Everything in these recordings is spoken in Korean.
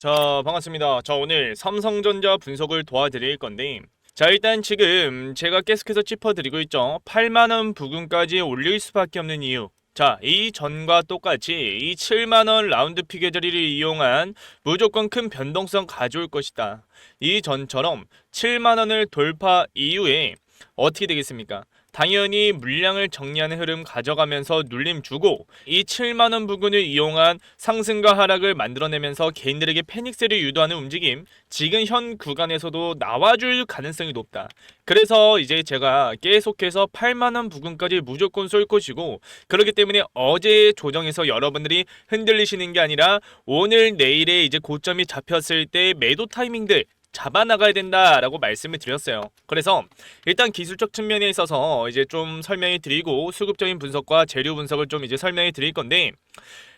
자, 반갑습니다. 저 오늘 삼성전자 분석을 도와드릴 건데, 자, 일단 지금 제가 계속해서 짚어드리고 있죠. 8만원 부근까지 올릴 수밖에 없는 이유. 자, 이 전과 똑같이 이 7만원 라운드 피겨 자리를 이용한 무조건 큰 변동성 가져올 것이다. 이 전처럼 7만원을 돌파 이후에 어떻게 되겠습니까? 당연히 물량을 정리하는 흐름 가져가면서 눌림 주고 이 7만원 부근을 이용한 상승과 하락을 만들어내면서 개인들에게 패닉세를 유도하는 움직임, 지금 현 구간에서도 나와줄 가능성이 높다. 그래서 이제 제가 계속해서 8만원 부근까지 무조건 쏠 것이고, 그렇기 때문에 어제 조정에서 여러분들이 흔들리시는 게 아니라 오늘 내일에 이제 고점이 잡혔을 때 매도 타이밍들 잡아나가야 된다라고 말씀을 드렸어요. 그래서 일단 기술적 측면에 있어서 이제 좀 설명해 드리고 수급적인 분석과 재료 분석을 좀 이제 설명해 드릴 건데,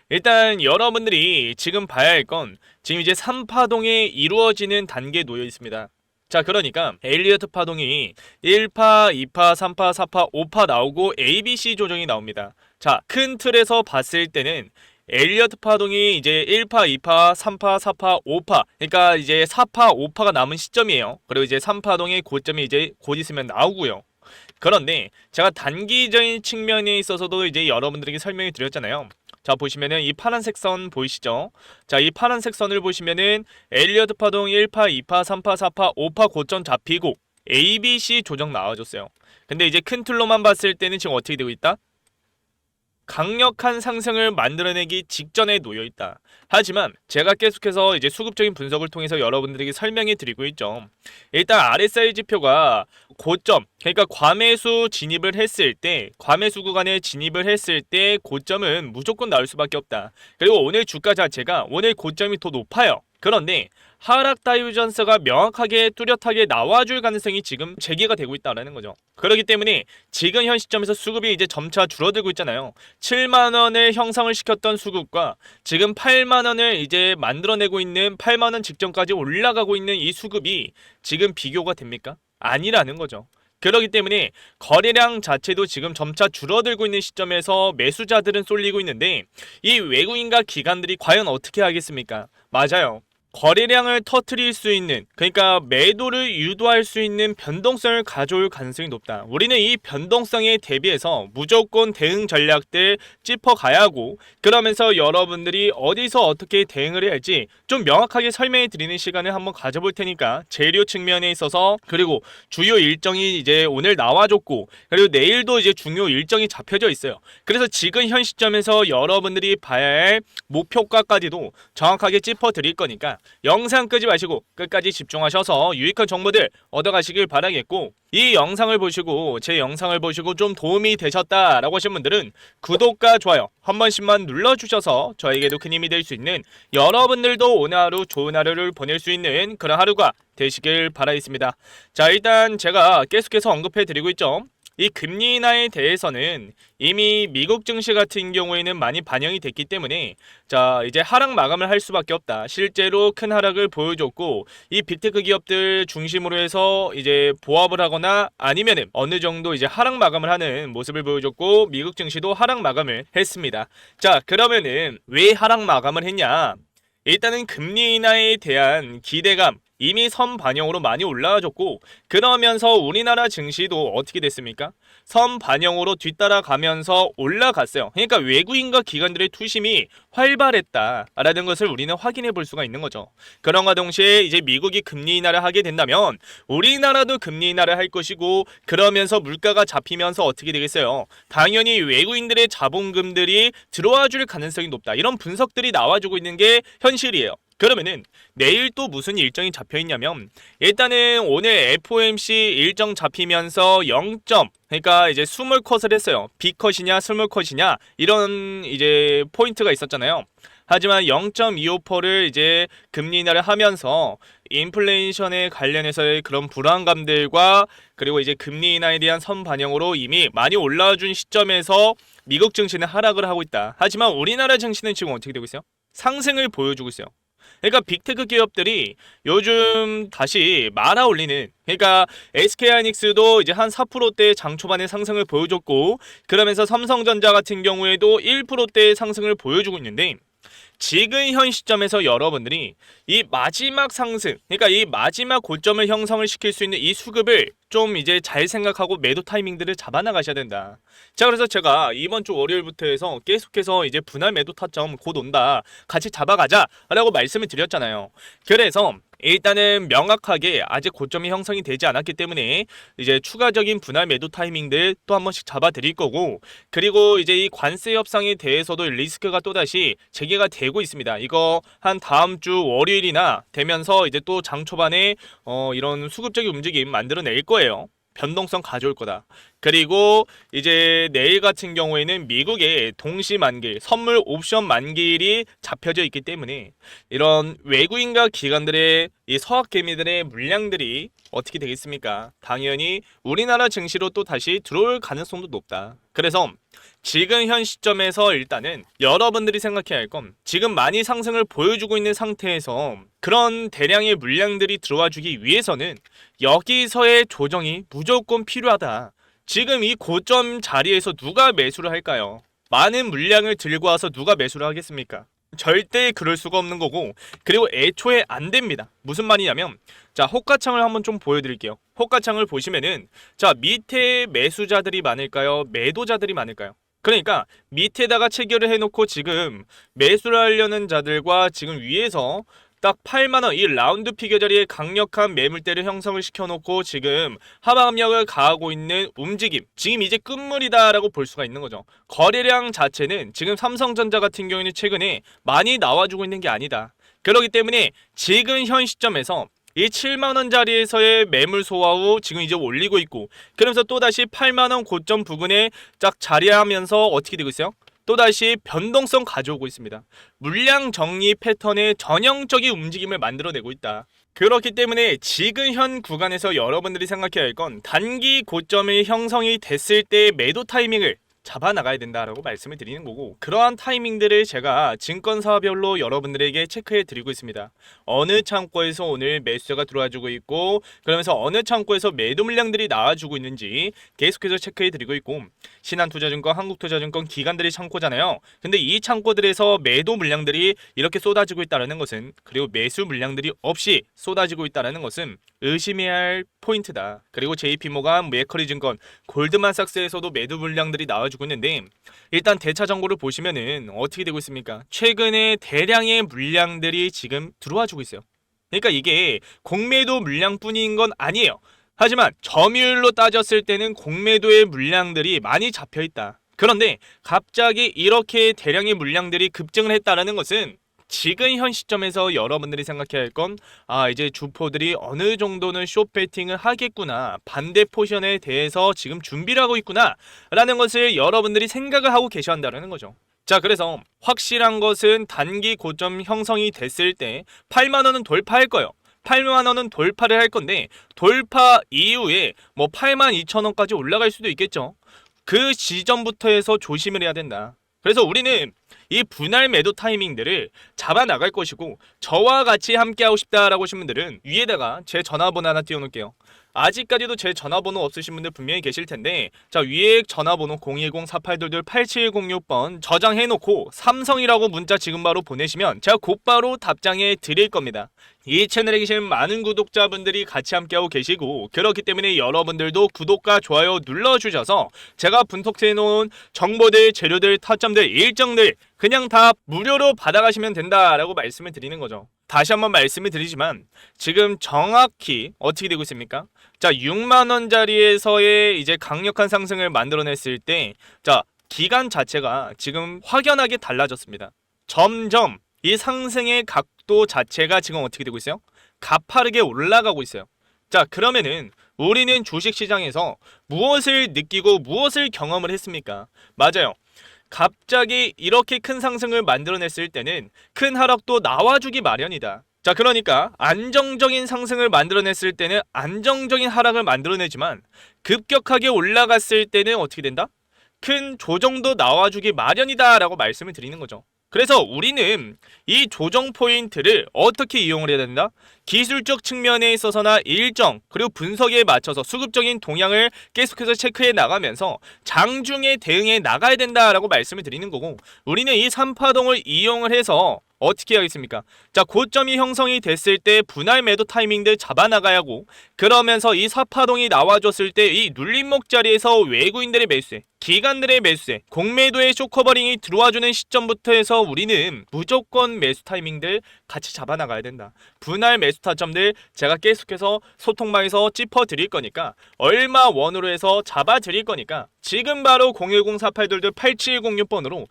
일단 여러분들이 지금 봐야 할 건 지금 이제 3파동이 이루어지는 단계에 놓여 있습니다. 자, 그러니까 엘리어트 파동이 1파, 2파, 3파, 4파, 5파 나오고 ABC 조정이 나옵니다. 자, 큰 틀에서 봤을 때는 엘리어트 파동이 이제 1파, 2파, 3파, 4파, 5파, 그러니까 이제 4파, 5파가 남은 시점이에요. 그리고 이제 3파동의 고점이 이제 곧 있으면 나오고요. 그런데 제가 단기적인 측면에 있어서도 이제 여러분들에게 설명해 드렸잖아요. 자, 보시면은 이 파란색 선 보이시죠? 자, 이 파란색 선을 보시면은 엘리어트 파동 1파, 2파, 3파, 4파, 5파 고점 잡히고 ABC 조정 나와줬어요. 근데 이제 큰 틀로만 봤을 때는 지금 어떻게 되고 있다? 강력한 상승을 만들어내기 직전에 놓여있다. 하지만 제가 계속해서 이제 수급적인 분석을 통해서 여러분들에게 설명해 드리고 있죠. 일단 RSI 지표가 고점, 그러니까 과매수 진입을 했을 때, 과매수 구간에 진입을 했을 때 고점은 무조건 나올 수밖에 없다. 그리고 오늘 주가 자체가 오늘 고점이 더 높아요. 그런데 하락 다이버전스가 명확하게 뚜렷하게 나와줄 가능성이 지금 제기가 되고 있다는 거죠. 그렇기 때문에 지금 현 시점에서 수급이 이제 점차 줄어들고 있잖아요. 7만원을 형성을 시켰던 수급과 지금 8만원을 이제 만들어내고 있는 8만원 직전까지 올라가고 있는 이 수급이 지금 비교가 됩니까? 아니라는 거죠. 그렇기 때문에 거래량 자체도 지금 점차 줄어들고 있는 시점에서 매수자들은 쏠리고 있는데, 이 외국인과 기관들이 과연 어떻게 하겠습니까? 맞아요. 거래량을 터트릴 수 있는, 그러니까 매도를 유도할 수 있는 변동성을 가져올 가능성이 높다. 우리는 이 변동성에 대비해서 무조건 대응 전략들 짚어가야 하고, 그러면서 여러분들이 어디서 어떻게 대응을 해야 할지 좀 명확하게 설명해 드리는 시간을 한번 가져볼 테니까, 재료 측면에 있어서, 그리고 주요 일정이 이제 오늘 나와줬고, 그리고 내일도 이제 중요 일정이 잡혀져 있어요. 그래서 지금 현 시점에서 여러분들이 봐야 할 목표가까지도 정확하게 짚어 드릴 거니까 영상 끄지 마시고 끝까지 집중하셔서 유익한 정보들 얻어가시길 바라겠고, 이 영상을 보시고 제 영상을 보시고 좀 도움이 되셨다라고 하신 분들은 구독과 좋아요 한 번씩만 눌러주셔서 저에게도 큰 힘이 될 수 있는, 여러분들도 오늘 하루 좋은 하루를 보낼 수 있는 그런 하루가 되시길 바라겠습니다. 자, 일단 제가 계속해서 언급해 드리고 있죠. 이 금리 인하에 대해서는 이미 미국 증시 같은 경우에는 많이 반영이 됐기 때문에, 자, 이제 하락 마감을 할 수밖에 없다. 실제로 큰 하락을 보여줬고, 이 빅테크 기업들 중심으로 해서 이제 보합을 하거나 아니면은 어느 정도 이제 하락 마감을 하는 모습을 보여줬고, 미국 증시도 하락 마감을 했습니다. 자, 그러면은 왜 하락 마감을 했냐? 일단은 금리 인하에 대한 기대감 이미 선 반영으로 많이 올라와줬고, 그러면서 우리나라 증시도 어떻게 됐습니까? 선 반영으로 뒤따라가면서 올라갔어요. 그러니까 외국인과 기관들의 투심이 활발했다라는 것을 우리는 확인해 볼 수가 있는 거죠. 그런과 동시에 이제 미국이 금리 인하를 하게 된다면 우리나라도 금리 인하를 할 것이고, 그러면서 물가가 잡히면서 어떻게 되겠어요? 당연히 외국인들의 자본금들이 들어와 줄 가능성이 높다. 이런 분석들이 나와주고 있는 게 현실이에요. 그러면은 내일 또 무슨 일정이 잡혀 있냐면, 일단은 오늘 FOMC 일정 잡히면서 0점, 그러니까 이제 스몰 컷을 했어요. 빅컷이냐 스몰 컷이냐 이런 이제 포인트가 있었잖아요. 하지만 0.25%를 이제 금리 인하를 하면서 인플레이션에 관련해서의 그런 불안감들과, 그리고 이제 금리 인하에 대한 선 반영으로 이미 많이 올라와 준 시점에서 미국 증시는 하락을 하고 있다. 하지만 우리나라 증시는 지금 어떻게 되고 있어요? 상승을 보여주고 있어요. 그러니까 빅테크 기업들이 요즘 다시 말아 올리는, 그러니까 SK하이닉스도 이제 한 4%대 장 초반의 상승을 보여줬고, 그러면서 삼성전자 같은 경우에도 1%대의 상승을 보여주고 있는데, 지금 현 시점에서 여러분들이 이 마지막 상승, 그러니까 이 마지막 고점을 형성을 시킬 수 있는 이 수급을 좀 이제 잘 생각하고 매도 타이밍들을 잡아 나가셔야 된다. 자, 그래서 제가 이번 주 월요일부터 해서 계속해서 이제 분할 매도 타점 곧 온다, 같이 잡아가자 라고 말씀을 드렸잖아요. 그래서 일단은 명확하게 아직 고점이 형성이 되지 않았기 때문에 이제 추가적인 분할 매도 타이밍들 또 한 번씩 잡아 드릴 거고, 그리고 이제 이 관세 협상에 대해서도 리스크가 또다시 재개가 되고 있습니다. 이거 한 다음 주 월요일이나 되면서 이제 또 장 초반에 이런 수급적인 움직임 만들어낼 거예요. 변동성 가져올 거다. 그리고 이제 내일 같은 경우에는 미국의 동시 만기일, 선물 옵션 만기일이 잡혀져 있기 때문에 이런 외국인과 기관들의 이 서학 개미들의 물량들이 어떻게 되겠습니까? 당연히 우리나라 증시로 또 다시 들어올 가능성도 높다. 그래서 지금 현 시점에서 일단은 여러분들이 생각해야 할 건, 지금 많이 상승을 보여주고 있는 상태에서 그런 대량의 물량들이 들어와 주기 위해서는 여기서의 조정이 무조건 필요하다. 지금 이 고점 자리에서 누가 매수를 할까요? 많은 물량을 들고 와서 누가 매수를 하겠습니까? 절대 그럴 수가 없는 거고, 그리고 애초에 안 됩니다. 무슨 말이냐면, 자, 호가창을 한번 좀 보여드릴게요. 호가창을 보시면은, 자, 밑에 매수자들이 많을까요? 매도자들이 많을까요? 그러니까 밑에다가 체결을 해놓고 지금 매수를 하려는 자들과 지금 위에서 딱 8만원 이 라운드 피겨 자리에 강력한 매물대를 형성을 시켜놓고 지금 하방 압력을 가하고 있는 움직임, 지금 이제 끝물이다 라고 볼 수가 있는 거죠. 거래량 자체는 지금 삼성전자 같은 경우에는 최근에 많이 나와주고 있는 게 아니다. 그렇기 때문에 지금 현 시점에서 이 7만원 자리에서의 매물 소화 후 지금 이제 올리고 있고, 그러면서 또다시 8만원 고점 부근에 쫙 자리하면서 어떻게 되고 있어요? 또다시 변동성 가져오고 있습니다. 물량 정리 패턴의 전형적인 움직임을 만들어내고 있다. 그렇기 때문에 지금 현 구간에서 여러분들이 생각해야 할 건, 단기 고점이 형성이 됐을 때 매도 타이밍을 잡아 나가야 된다라고 말씀을 드리는 거고, 그러한 타이밍들을 제가 증권사별로 여러분들에게 체크해 드리고 있습니다. 어느 창고에서 오늘 매수자가 들어와주고 있고, 그러면서 어느 창고에서 매도 물량들이 나와주고 있는지 계속해서 체크해 드리고 있고, 신한투자증권, 한국투자증권 기관들이 창고잖아요. 근데 이 창고들에서 매도 물량들이 이렇게 쏟아지고 있다는 것은, 그리고 매수 물량들이 없이 쏟아지고 있다는 것은 의심해야 할 포인트다. 그리고 JP모간, 메커리증권, 골드만삭스에서도 매도 물량들이 나와주고 있는데, 일단 대차 정보를 보시면은 어떻게 되고 있습니까? 최근에 대량의 물량들이 지금 들어와주고 있어요. 그러니까 이게 공매도 물량뿐인 건 아니에요. 하지만 점유율로 따졌을 때는 공매도의 물량들이 많이 잡혀있다. 그런데 갑자기 이렇게 대량의 물량들이 급증을 했다는 것은, 지금 현 시점에서 여러분들이 생각해야 할 건, 이제 주포들이 어느 정도는 숏배팅을 하겠구나, 반대 포션에 대해서 지금 준비를 하고 있구나 라는 것을 여러분들이 생각을 하고 계셔야 한다는 거죠. 자, 그래서 확실한 것은 단기 고점 형성이 됐을 때 8만원은 돌파할 거예요. 8만원은 돌파를 할 건데, 돌파 이후에 뭐 82,000원까지 올라갈 수도 있겠죠. 그 지점부터 해서 조심을 해야 된다. 그래서 우리는 이 분할 매도 타이밍들을 잡아 나갈 것이고, 저와 같이 함께 하고 싶다라고 하신 분들은 위에다가 제 전화번호 하나 띄워놓을게요. 아직까지도 제 전화번호 없으신 분들 분명히 계실 텐데, 자, 위에 전화번호 010-4822-8706번 저장해놓고 삼성이라고 문자 지금 바로 보내시면 제가 곧바로 답장해 드릴 겁니다. 이 채널에 계신 많은 구독자분들이 같이 함께하고 계시고, 그렇기 때문에 여러분들도 구독과 좋아요 눌러주셔서 제가 분석해놓은 정보들, 재료들, 타점들, 일정들 그냥 다 무료로 받아가시면 된다라고 말씀을 드리는 거죠. 다시 한번 말씀을 드리지만 지금 정확히 어떻게 되고 있습니까? 자, 6만원짜리에서의 이제 강력한 상승을 만들어냈을 때, 자, 기간 자체가 지금 확연하게 달라졌습니다. 점점 이 상승의 각도 자체가 지금 어떻게 되고 있어요? 가파르게 올라가고 있어요. 자, 그러면은 우리는 주식시장에서 무엇을 느끼고 무엇을 경험을 했습니까? 맞아요. 갑자기 이렇게 큰 상승을 만들어냈을 때는 큰 하락도 나와주기 마련이다. 자, 그러니까 안정적인 상승을 만들어냈을 때는 안정적인 하락을 만들어내지만, 급격하게 올라갔을 때는 어떻게 된다? 큰 조정도 나와주기 마련이다 라고 말씀을 드리는 거죠. 그래서 우리는 이 조정 포인트를 어떻게 이용을 해야 된다? 기술적 측면에 있어서나 일정 그리고 분석에 맞춰서 수급적인 동향을 계속해서 체크해 나가면서 장중에 대응해 나가야 된다라고 말씀을 드리는 거고, 우리는 이 3파동을 이용을 해서 어떻게 하겠습니까? 자, 고점이 형성이 됐을 때 분할 매도 타이밍들 잡아나가야 하고, 그러면서 이 4파동이 나와줬을 때 이 눌림목 자리에서 외국인들의 매수세, 기관들의 매수세, 공매도의 쇼커버링이 들어와주는 시점부터 해서 우리는 무조건 매수 타이밍들 같이 잡아나가야 된다. 분할 매수 타점들 제가 계속해서 소통방에서 짚어드릴 거니까, 얼마 원으로 해서 잡아드릴 거니까 지금 바로 010-4822-8706번으로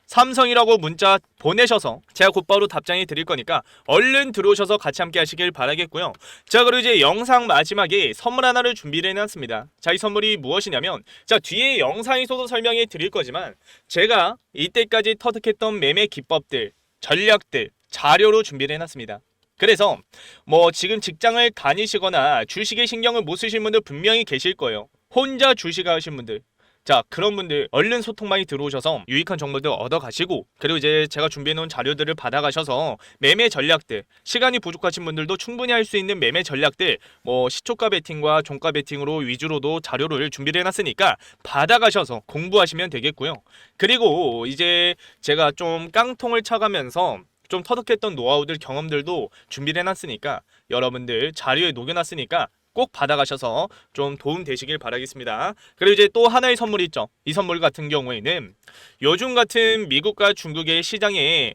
삼성이라고 문자 보내셔서 제가 곧바로 답장해 드릴 거니까 얼른 들어오셔서 같이 함께 하시길 바라겠고요. 자, 그리고 이제 영상 마지막에 선물 하나를 준비를 해놨습니다. 자, 이 선물이 무엇이냐면, 자, 뒤에 영상에서도 설명해 드릴 거지만 제가 이때까지 터득했던 매매 기법들, 전략들 자료로 준비를 해놨습니다. 그래서 뭐 지금 직장을 다니시거나 주식에 신경을 못 쓰신 분들 분명히 계실 거예요. 혼자 주식 하신 분들, 자, 그런 분들 얼른 소통방에 들어오셔서 유익한 정보들 얻어가시고, 그리고 이제 제가 준비해놓은 자료들을 받아가셔서 매매 전략들, 시간이 부족하신 분들도 충분히 할 수 있는 매매 전략들, 뭐 시초가 베팅과 종가 베팅으로 위주로도 자료를 준비를 해놨으니까 받아가셔서 공부하시면 되겠고요. 그리고 이제 제가 좀 깡통을 차가면서 좀 터득했던 노하우들, 경험들도 준비를 해놨으니까, 여러분들 자료에 녹여놨으니까 꼭 받아가셔서 좀 도움 되시길 바라겠습니다. 그리고 이제 또 하나의 선물이 있죠. 이 선물 같은 경우에는 요즘 같은 미국과 중국의 시장에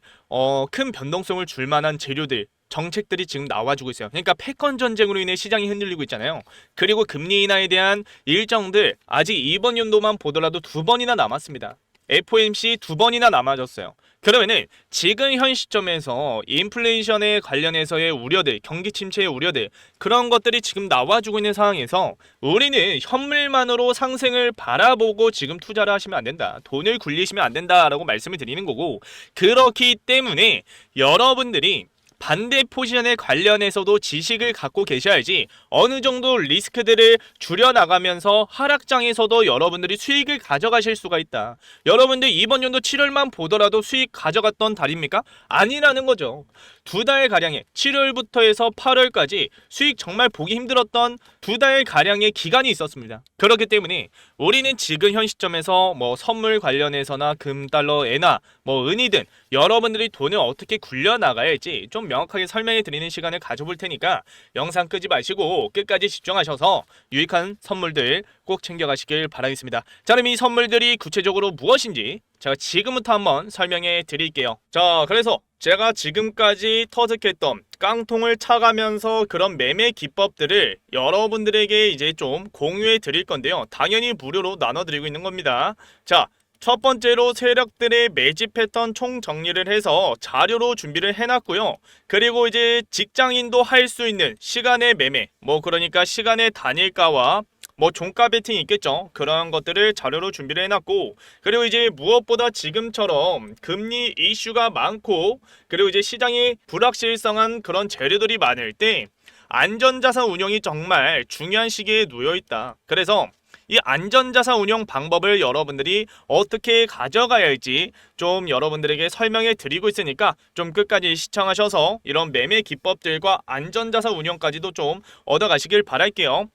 큰 변동성을 줄 만한 재료들, 정책들이 지금 나와주고 있어요. 그러니까 패권 전쟁으로 인해 시장이 흔들리고 있잖아요. 그리고 금리 인하에 대한 일정들 아직 이번 연도만 보더라도 2번이나 남았습니다. FOMC 2번이나 남아졌어요. 그러면은 지금 현 시점에서 인플레이션에 관련해서의 우려들, 경기 침체의 우려들, 그런 것들이 지금 나와주고 있는 상황에서 우리는 현물만으로 상승을 바라보고 지금 투자를 하시면 안 된다. 돈을 굴리시면 안 된다라고 말씀을 드리는 거고, 그렇기 때문에 여러분들이 반대 포지션에 관련해서도 지식을 갖고 계셔야지 어느 정도 리스크들을 줄여나가면서 하락장에서도 여러분들이 수익을 가져가실 수가 있다. 여러분들 이번 연도 7월만 보더라도 수익 가져갔던 달입니까? 아니라는 거죠. 2달가량의 7월부터 해서 8월까지 수익 정말 보기 힘들었던 2달가량의 기간이 있었습니다. 그렇기 때문에 우리는 지금 현 시점에서 뭐 선물 관련해서나 금, 달러, 엔화, 뭐 은이든 여러분들이 돈을 어떻게 굴려나가야 할지 좀 명확하게 설명해 드리는 시간을 가져볼 테니까 영상 끄지 마시고 끝까지 집중하셔서 유익한 선물들 꼭 챙겨가시길 바라겠습니다. 자, 그럼 이 선물들이 구체적으로 무엇인지 제가 지금부터 한번 설명해 드릴게요. 자, 그래서 제가 지금까지 터득했던 깡통을 차가면서 그런 매매 기법들을 여러분들에게 이제 좀 공유해 드릴 건데요. 당연히 무료로 나눠드리고 있는 겁니다. 자, 첫 번째로 세력들의 매집 패턴 총 정리를 해서 자료로 준비를 해놨고요. 그리고 이제 직장인도 할 수 있는 시간의 매매, 뭐 그러니까 시간의 단일가와 뭐 종가 베팅이 있겠죠. 그런 것들을 자료로 준비를 해놨고, 그리고 이제 무엇보다 지금처럼 금리 이슈가 많고, 그리고 이제 시장이 불확실성한 그런 재료들이 많을 때 안전자산 운용이 정말 중요한 시기에 놓여있다. 그래서 이 안전자산 운용 방법을 여러분들이 어떻게 가져가야 할지 좀 여러분들에게 설명해 드리고 있으니까 좀 끝까지 시청하셔서 이런 매매 기법들과 안전자산 운용까지도 좀 얻어가시길 바랄게요.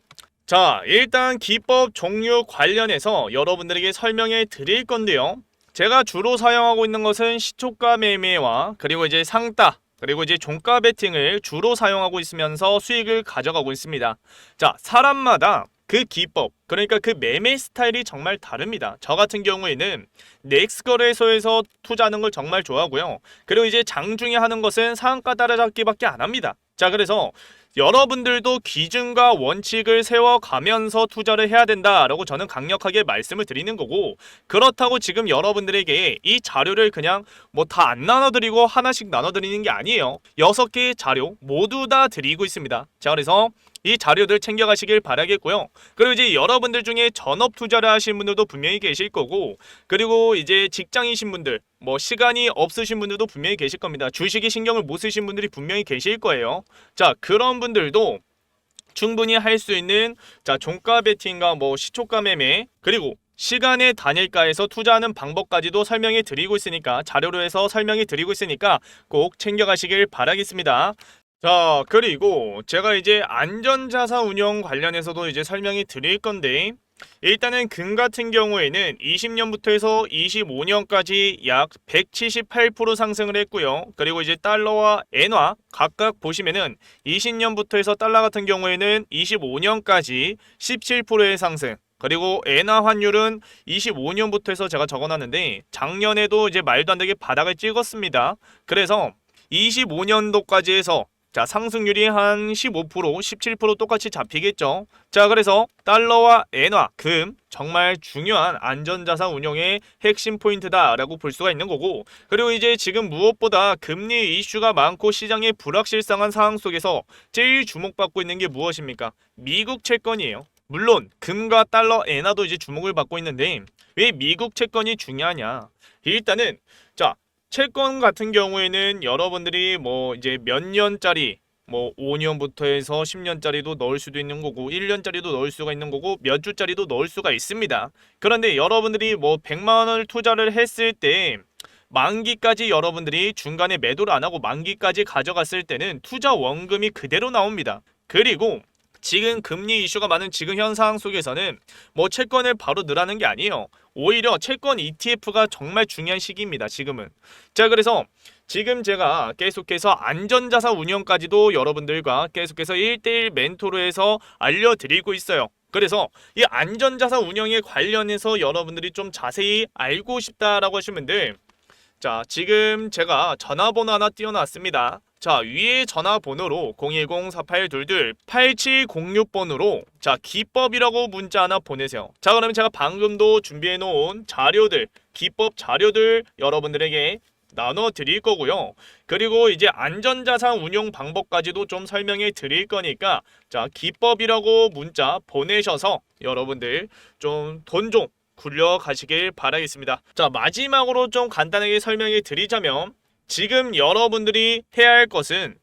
자, 일단 기법 종류 관련해서 여러분들에게 설명해 드릴 건데요. 제가 주로 사용하고 있는 것은 시초가 매매와 그리고 이제 상따, 그리고 이제 종가 베팅을 주로 사용하고 있으면서 수익을 가져가고 있습니다. 자, 사람마다 그 기법, 그러니까 그 매매 스타일이 정말 다릅니다. 저 같은 경우에는 넥스 거래소에서 투자하는 걸 정말 좋아하고요. 그리고 이제 장중에 하는 것은 상한가 따라잡기밖에 안 합니다. 자, 그래서 여러분들도 기준과 원칙을 세워가면서 투자를 해야 된다라고 저는 강력하게 말씀을 드리는 거고, 그렇다고 지금 여러분들에게 이 자료를 그냥 뭐 다 안 나눠드리고 하나씩 나눠드리는 게 아니에요. 6개의 자료 모두 다 드리고 있습니다. 자, 그래서 이 자료들 챙겨가시길 바라겠고요. 그리고 이제 여러분들 중에 전업 투자를 하신 분들도 분명히 계실 거고, 그리고 이제 직장이신 분들, 뭐 시간이 없으신 분들도 분명히 계실 겁니다. 주식에 신경을 못 쓰신 분들이 분명히 계실 거예요. 자, 그런 분들도 충분히 할 수 있는, 자, 종가 베팅과 뭐 시초가 매매, 그리고 시간의 단일가에서 투자하는 방법까지도 설명해 드리고 있으니까 자료로 해서 설명해 드리고 있으니까 꼭 챙겨가시길 바라겠습니다. 자, 그리고 제가 이제 안전자산 운용 관련해서도 이제 설명해 드릴 건데 일단은 금 같은 경우에는 20년부터 해서 25년까지 약 178% 상승을 했고요. 그리고 이제 달러와 엔화 각각 보시면은 20년부터 해서 달러 같은 경우에는 25년까지 17%의 상승. 그리고 엔화 환율은 25년부터 해서 제가 적어놨는데 작년에도 이제 말도 안 되게 바닥을 찍었습니다. 그래서 25년도까지 해서 자, 상승률이 한 15%, 17% 똑같이 잡히겠죠. 자, 그래서 달러와 엔화, 금 정말 중요한 안전자산 운용의 핵심 포인트다라고 볼 수가 있는 거고, 그리고 이제 지금 무엇보다 금리 이슈가 많고 시장의 불확실성한 상황 속에서 제일 주목받고 있는 게 무엇입니까? 미국 채권이에요. 물론 금과 달러, 엔화도 이제 주목을 받고 있는데 왜 미국 채권이 중요하냐? 일단은 자, 채권 같은 경우에는 여러분들이 뭐 이제 몇 년짜리 뭐 5년부터 해서 10년짜리도 넣을 수도 있는 거고 1년짜리도 넣을 수가 있는 거고 몇 주짜리도 넣을 수가 있습니다. 그런데 여러분들이 뭐 100만 원을 투자를 했을 때 만기까지 여러분들이 중간에 매도를 안 하고 만기까지 가져갔을 때는 투자 원금이 그대로 나옵니다. 그리고 지금 금리 이슈가 많은 지금 현 상황 속에서는 뭐 채권을 바로 넣으라는 게 아니에요. 오히려 채권 ETF가 정말 중요한 시기입니다. 지금은. 자, 그래서 지금 제가 계속해서 안전자산 운영까지도 여러분들과 계속해서 1대1 멘토로 해서 알려드리고 있어요. 그래서 이 안전자산 운영에 관련해서 여러분들이 좀 자세히 알고 싶다라고 하시면 자, 지금 제가 전화번호 하나 띄워놨습니다. 자, 위에 전화번호로 010-4822-8706번으로 자, 기법이라고 문자 하나 보내세요. 자, 그러면 제가 방금도 준비해놓은 자료들, 기법 자료들 여러분들에게 나눠 드릴 거고요. 그리고 이제 안전자산 운용 방법까지도 좀 설명해 드릴 거니까 자, 기법이라고 문자 보내셔서 여러분들 좀 돈 좀 굴려가시길 바라겠습니다. 자, 마지막으로 좀 간단하게 설명해 드리자면 지금 여러분들이 해야 할 것은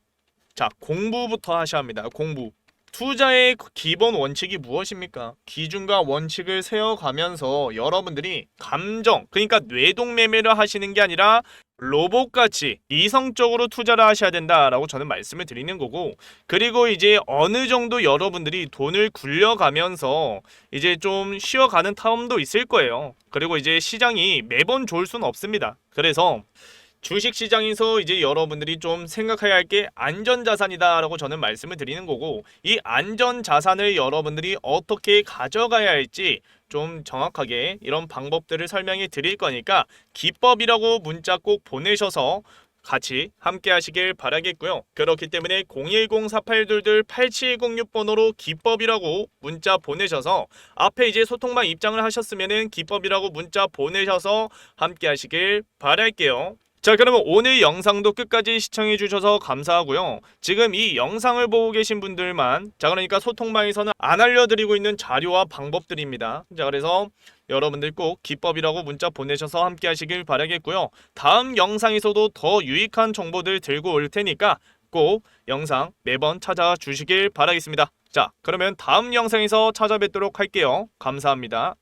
자, 공부부터 하셔야 합니다. 공부. 투자의 기본 원칙이 무엇입니까? 기준과 원칙을 세워가면서 여러분들이 감정, 그러니까 뇌동매매를 하시는 게 아니라 로봇같이 이성적으로 투자를 하셔야 된다라고 저는 말씀을 드리는 거고, 그리고 이제 어느 정도 여러분들이 돈을 굴려가면서 이제 좀 쉬어가는 타임도 있을 거예요. 그리고 이제 시장이 매번 좋을 수는 없습니다. 그래서 주식시장에서 이제 여러분들이 좀 생각해야 할 게 안전자산이다라고 저는 말씀을 드리는 거고, 이 안전자산을 여러분들이 어떻게 가져가야 할지 좀 정확하게 이런 방법들을 설명해 드릴 거니까 기법이라고 문자 꼭 보내셔서 같이 함께 하시길 바라겠고요. 그렇기 때문에 010-4822-8706번호로 기법이라고 문자 보내셔서 앞에 이제 소통방 입장을 하셨으면은 기법이라고 문자 보내셔서 함께 하시길 바랄게요. 자, 그러면 오늘 영상도 끝까지 시청해 주셔서 감사하고요. 지금 이 영상을 보고 계신 분들만 자, 그러니까 소통방에서는 안 알려드리고 있는 자료와 방법들입니다. 자, 그래서 여러분들 꼭 기법이라고 문자 보내셔서 함께 하시길 바라겠고요. 다음 영상에서도 더 유익한 정보들 들고 올 테니까 꼭 영상 매번 찾아주시길 바라겠습니다. 자, 그러면 다음 영상에서 찾아뵙도록 할게요. 감사합니다.